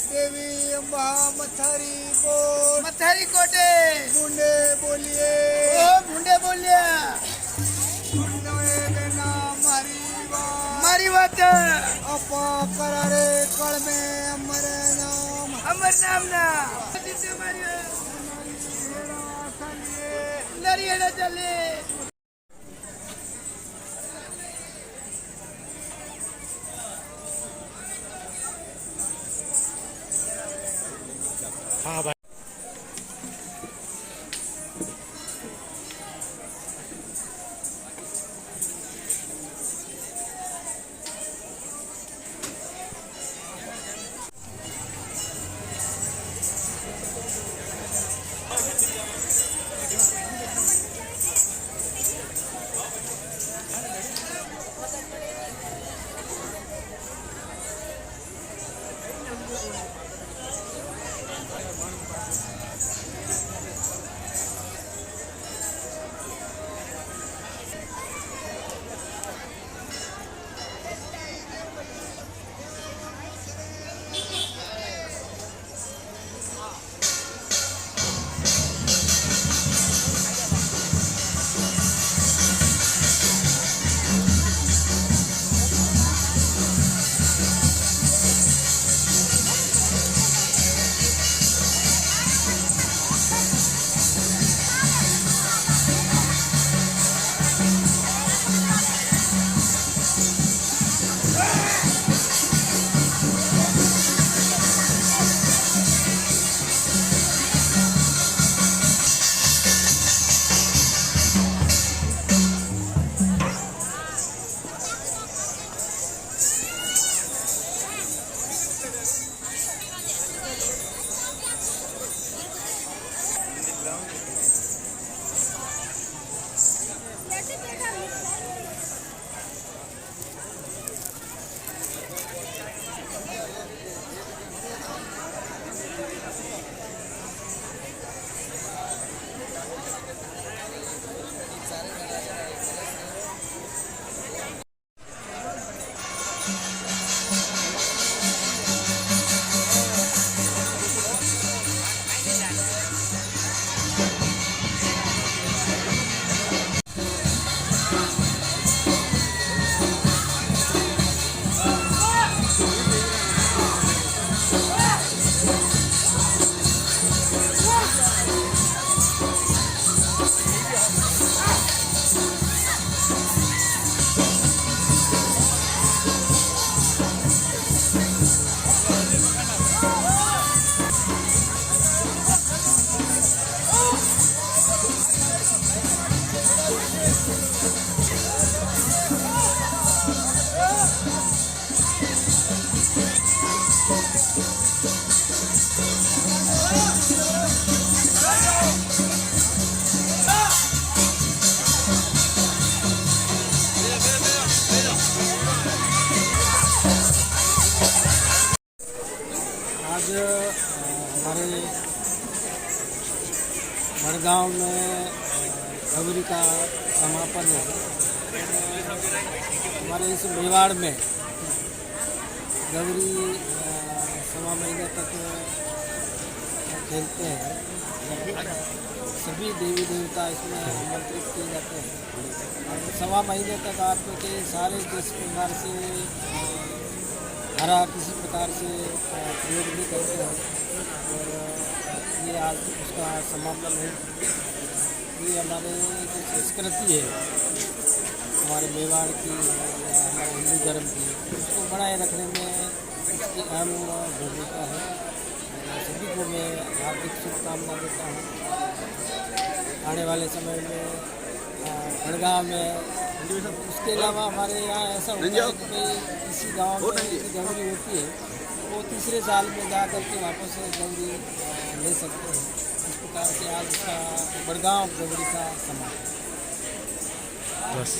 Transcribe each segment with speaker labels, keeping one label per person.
Speaker 1: देवी अंबा मथारी कोटे मुंडे बोलिए मुंडे बोलिया मारी बात अपा करारे कल में अमर नाम ना नरिया चले
Speaker 2: हाँ भाई मड़गांव में गौरी का समापन है। हमारे इस मेवाड़ में गौरी सवा महीने तक खेलते हैं। सभी देवी देवता इसमें आमंत्रित किए जाते हैं और सवा महीने तक आपके सारे जिस प्रकार से हरा किसी प्रकार से प्रयोग भी करते हैं और ये आज उसका समापन है। ये हमारे जो संस्कृति है हमारे मेवाड़ की या हमारे हिंदू धर्म की, उसको बनाए रखने में इसकी अहम भूमिका है। सभी को मैं हार्दिक शुभकामना देता हूँ आने वाले समय में मड़गांव में। उसके अलावा हमारे यहाँ ऐसा होता है कि किसी गांव में गौरी होती है वो तीसरे साल में जा कर के वापस गौरी ले सकते हैं। इस प्रकार से आज उसका मड़गांव गौरी का समापन।
Speaker 3: बस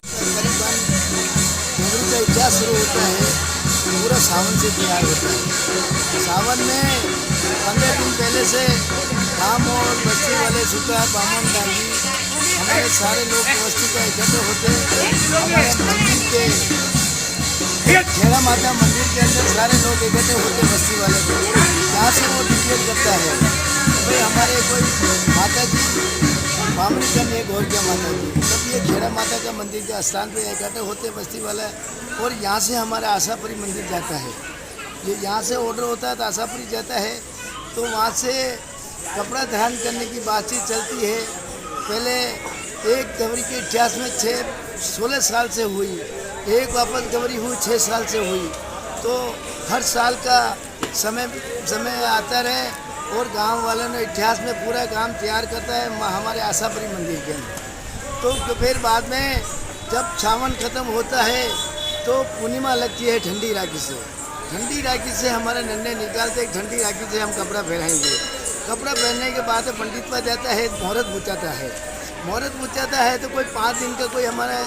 Speaker 1: करीबन गौरी का इतिहास शुरू होता है पूरा सावन से तैयार होता है। सावन में 15 दिन पहले से गाँव और बस्ती वाले सुता बामन दादी हमारे सारे लोग बस्ती का इकट्ठे होते हैं। हमारे मंदिर के खेड़ा माता मंदिर के अंदर सारे लोग इकट्ठे होते बस्ती वाले को, जहाँ से वो डिक्लेयर करता है भाई हमारे कोई माता जी बामनी कम एक और क्या माता जी, तब ये खेड़ा माता का मंदिर के स्थान पे इकट्ठे होते बस्ती वाला। और यहाँ से हमारा आशापुरी मंदिर जाता है। ये यहाँ से ऑर्डर होता है तो आशापुरी जाता है, तो वहाँ से कपड़ा धारण करने की बातचीत चलती है। पहले एक गौरी के इतिहास में 16 साल से हुई, एक वापस गौरी हुई 6 साल से हुई। तो हर साल का समय आता रहे और गांव वालों ने इतिहास में पूरा काम तैयार करता है हमारे आशापुरी मंदिर के अंदर। तो फिर बाद में जब सावन ख़त्म होता है तो पूर्णिमा लगती है ठंडी राखी से। ठंडी राखी से हमारे नन्हे निकालते ठंडी राखी से हम कपड़ा पहनाएंगे। कपड़ा पहनने के बाद पंडित पर जाता है, मुहूर्त बुझाता है। मुहूर्त बुझाता है तो कोई 5 दिन का कोई हमारा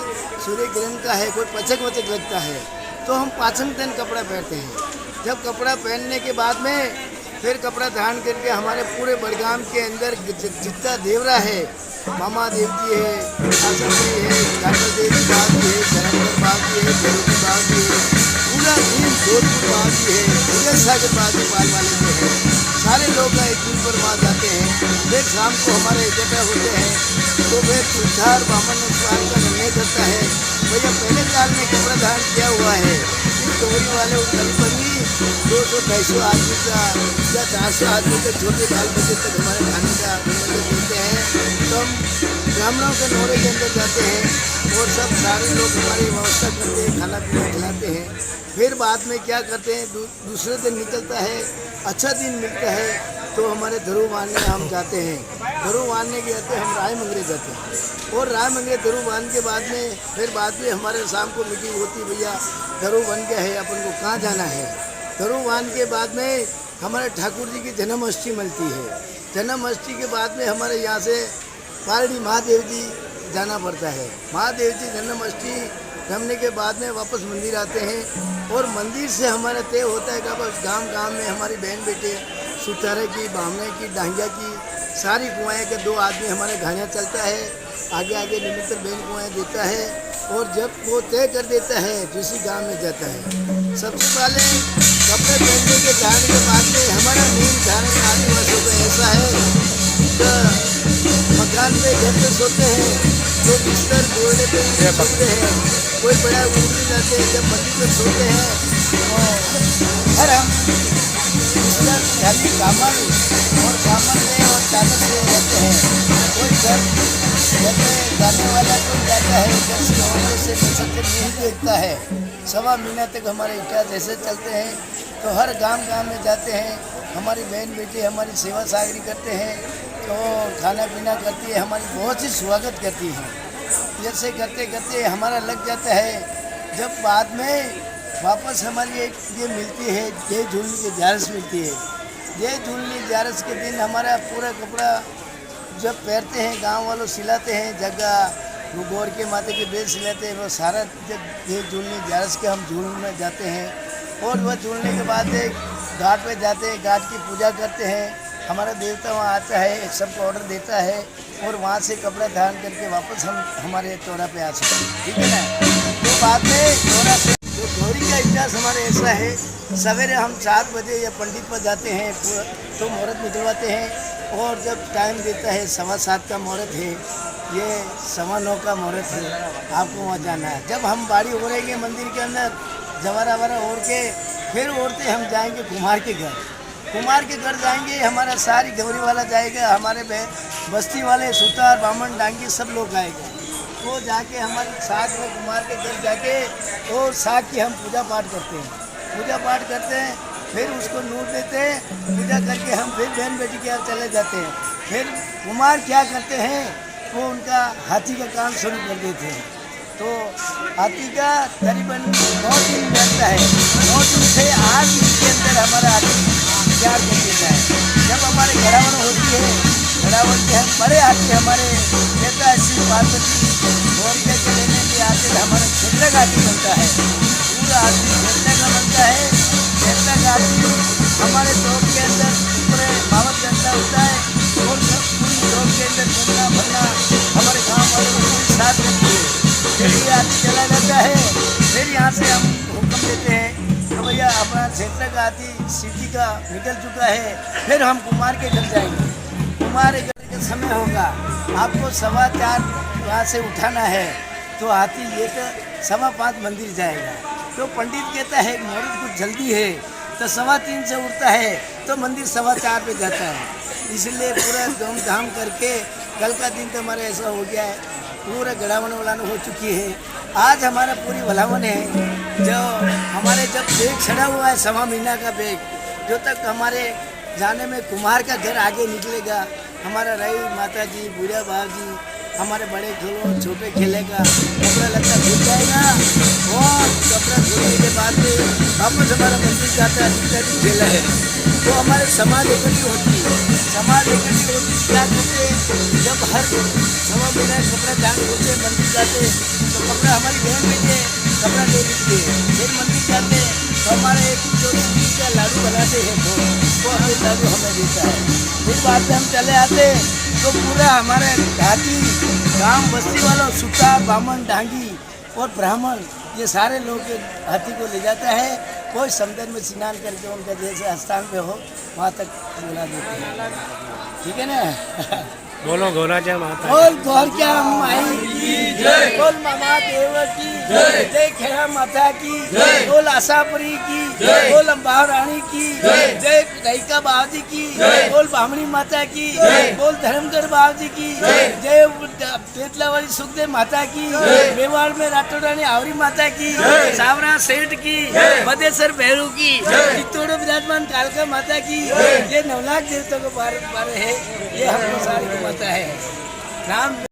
Speaker 1: सूर्य ग्रहण का है, कोई पचक वचक लगता है, तो हम 5वें दिन कपड़ा पहनते हैं। जब कपड़ा पहनने के बाद में फिर कपड़ा धारण करके हमारे पूरे बड़गाम के अंदर जितना देवरा है, मामा देव जी है, आशापुरी है, डॉक्टर देवी बाबी है, धर्मकर बाबी है, भैरवी बाबी है, पूरा दिन जोधपुर बाबी है, पूरे सागर बाबी पाल वाले में है। सारे लोग एक दिन पर वहाँ जाते हैं। फिर शाम को हमारे इकट्ठा होते हैं तो फिर तुषार बामन स्वाल का निर्णय करता है भैया पहले साल में कपड़ा धारण किया हुआ है, इस गौरी वाले करीबन 200-250 आदमी का या 400 आदमी के छोटे बाल बच्चे तक हमारे खाने का देते हैं। तो हम ब्राह्मणों के नोरे के अंदर जाते हैं और सब सारे लोग हमारी व्यवस्था करते हैं, खाना पीना खिलाते हैं। फिर बाद में क्या करते हैं, दूसरे दिन निकलता है, अच्छा दिन मिलता है तो हमारे धरू बांधने हम जाते हैं। धरू बांधने के जाते हम राय मंगरे जाते हैं और राय मंगरे धरू बांध के बाद में फिर बाद में हमारे शाम को मीटिंग होती, भैया धरू बन गया है, अपन को कहाँ जाना है। धरू बांध के बाद में हमारे ठाकुर जी की जन्माष्टमी मिलती है। जन्माष्टमी के बाद में हमारे यहाँ से पारड़ी महादेव जी जाना पड़ता है। महादेव जी जन्माष्टमी रमने के बाद में वापस मंदिर आते हैं और मंदिर से हमारा तय होता है कि बस गांव में हमारी बहन बेटे सुतारे की, बामने की, डांगिया की सारी कुआएँ के 2 आदमी हमारे घानिया चलता है, आगे आगे निमित्तर बहन कुआएँ देता है और जब वो तय कर देता है दूसरी गांव में जाता है। सबसे पहले कपड़े पहनने के जाने के बाद में हमारा नींद धारण आदिवासियों का ऐसा है कि मकान पे घर पे सोते हैं तो बिस्तर बोलने पे सोते हैं, कोई बड़ा उड़ जाते हैं, जब मंदिर पे सोते हैं और हम बिस्तर खाली सामान और सामान में और चादर से रहते हैं। कोई घर जाने वाला कोई जाता है, घर से होने से नक्षत्र नहीं देखता है। 1.25 महीना तक हमारे इतिहास ऐसे चलते हैं। तो हर गांव में जाते हैं, हमारी बहन बेटी हमारी सेवा सागरी करते हैं, तो खाना पीना करती है, हमारी बहुत ही स्वागत करती है। जैसे करते करते हमारा लग जाता है। जब बाद में वापस हमारी एक ये मिलती है, जय झूलनी की ग्यारस मिलती है। जय झूलनी ग्यारस के दिन हमारा पूरा कपड़ा जब पहनते हैं, गांव वालों सिलाते हैं, जगह वो गौर के माते के बेल सिलाते हैं, वो सारा जब ये झूलनी ग्यारस के हम झूलने जाते हैं और वह झूलने के बाद एक घाट पे जाते हैं, घाट की पूजा करते हैं हमारा देवता वहाँ आता है, सबको ऑर्डर देता है और वहाँ से कपड़ा धारण करके वापस हम हमारे तोरा पे आ सकते हैं, ठीक है ना। तो बाद में तोरा से तो गौरी का इतिहास हमारे ऐसा है, सवेरे हम 4 बजे या पंडित पर जाते हैं तो मुहूर्त निकलवाते हैं और जब टाइम देता है 7:15 का मुहूर्त है, ये 9:15 का मुहूर्त है, आपको वहाँ जाना है। जब हम बाड़ी ओढ़ेंगे मंदिर के अंदर जवारा वरा ओढ़ के फिर ओढ़ते हम जाएंगे कुम्हार के घर। कुम्हार के घर जाएंगे, हमारा सारी गौरी वाला जाएगा, हमारे बस्ती वाले सुतार बामन डांगी सब लोग आएगा। तो जाके हमारे साथ में कुम्हार के घर जाके और साग की हम पूजा पाठ करते हैं, पूजा पाठ करते हैं, फिर उसको नूर देते हैं, पूजा करके हम फिर बहन बेटी के यहाँ चले जाते हैं। फिर कुम्हार क्या करते हैं, वो उनका हाथी का काम शुरू कर देते हैं। तो हाथी का करीबन 9 दिन रहता है, 9 दिन से 8 दिन के अंदर हमारा हाथी तैयार कर देता है। जब हमारे घरावन होती है, घरावन के हम बड़े हाथी हमारे नेता श्री पार्वती और के लेने के आते हमारा क्षेत्र का हाथी बनता है, पूरा हाथी क्षेत्र का बनता है। क्षेत्र का हाथी हमारे चौक के अंदर पूरे मावत जनता होता है और पूरी चौक के अंदर घूमना भरना हमारे गाँव वालों को पूरी साथ रहती है। फिर ये हाथी चला जाता है, फिर यहाँ से हम हुक्म देते हैं तो भैया अपना क्षेत्र का हाथी सिटी का निकल चुका है, फिर हम कुमार के घर जाएंगे। कुमार के घर का समय होगा, आपको 4:15 वहाँ से उठाना है, तो हाथी लेकर 5:15 मंदिर जाएगा। तो पंडित कहता है मुहूर्त कुछ जल्दी है, तो 3:15 से उठता है तो मंदिर 4:15 पे जाता है। इसलिए पूरा धूमधाम करके कल का दिन तो हमारा ऐसा हो गया है, पूरा गड़ावन वलान हो चुकी है। आज हमारा पूरी भलावन है, जो हमारे जब बेग चढ़ा हुआ है 1.25 महीना का बेग, जो तक हमारे जाने में कुम्हार का घर आगे निकलेगा, हमारा रई माता जी बूढ़ा बाबा जी हमारे बड़े खेलो छोटे खेलेगा, कपड़ा लगता भूल जाएगा और कपड़ा धोने के बाद में वापस हमारा मंदिर जाता है खेला है। तो हमारे समाज इकट्ठी होती है, समाज इकट्ठी होती क्या करते जब हर 1.25 महीना कपड़ा दान होते मंदिर जाते तो कपड़ा हमारी बहन बेटे कपड़ा ले लीजिए, फिर मंदिर जाते तो हमारे एक जो सूजी का लाडू बनाते हैं वो हमें लाडू हमें देता है। फिर बाद में हम चले आते तो पूरा हमारे हाथी गांव बस्ती वालों सुतार बामन डांगी और ब्राह्मण ये सारे लोग हाथी को ले जाता है, कोई समुद्र में स्नान करके उनका जैसे स्थान पे हो वहाँ तक बुला देते हैं, ठीक है ना।
Speaker 3: बोलो गौरा जय माता
Speaker 1: बोल गौरक्या माई की जय, बोल मामा देव की जय, जय खेड़ा माता की जय, बोल आशापुरी की जय, बोल अम्बा रानी की जय, जय रईका बाबजी की जय, बोल बामणी माता की जय, बोल धर्मकर बाबजी की जय, जय बेतलावाली सुखदेव माता की जय, मेवाड़ में राठौरानी आवरी माता की जय, सावरा सेठ की जय, बदेसर भैरू की जय, चित्तौड़ विराजमान कालका माता की जय। ये 9 लाख देवताओं को बारे है, ये हमको सारी को माता है। राम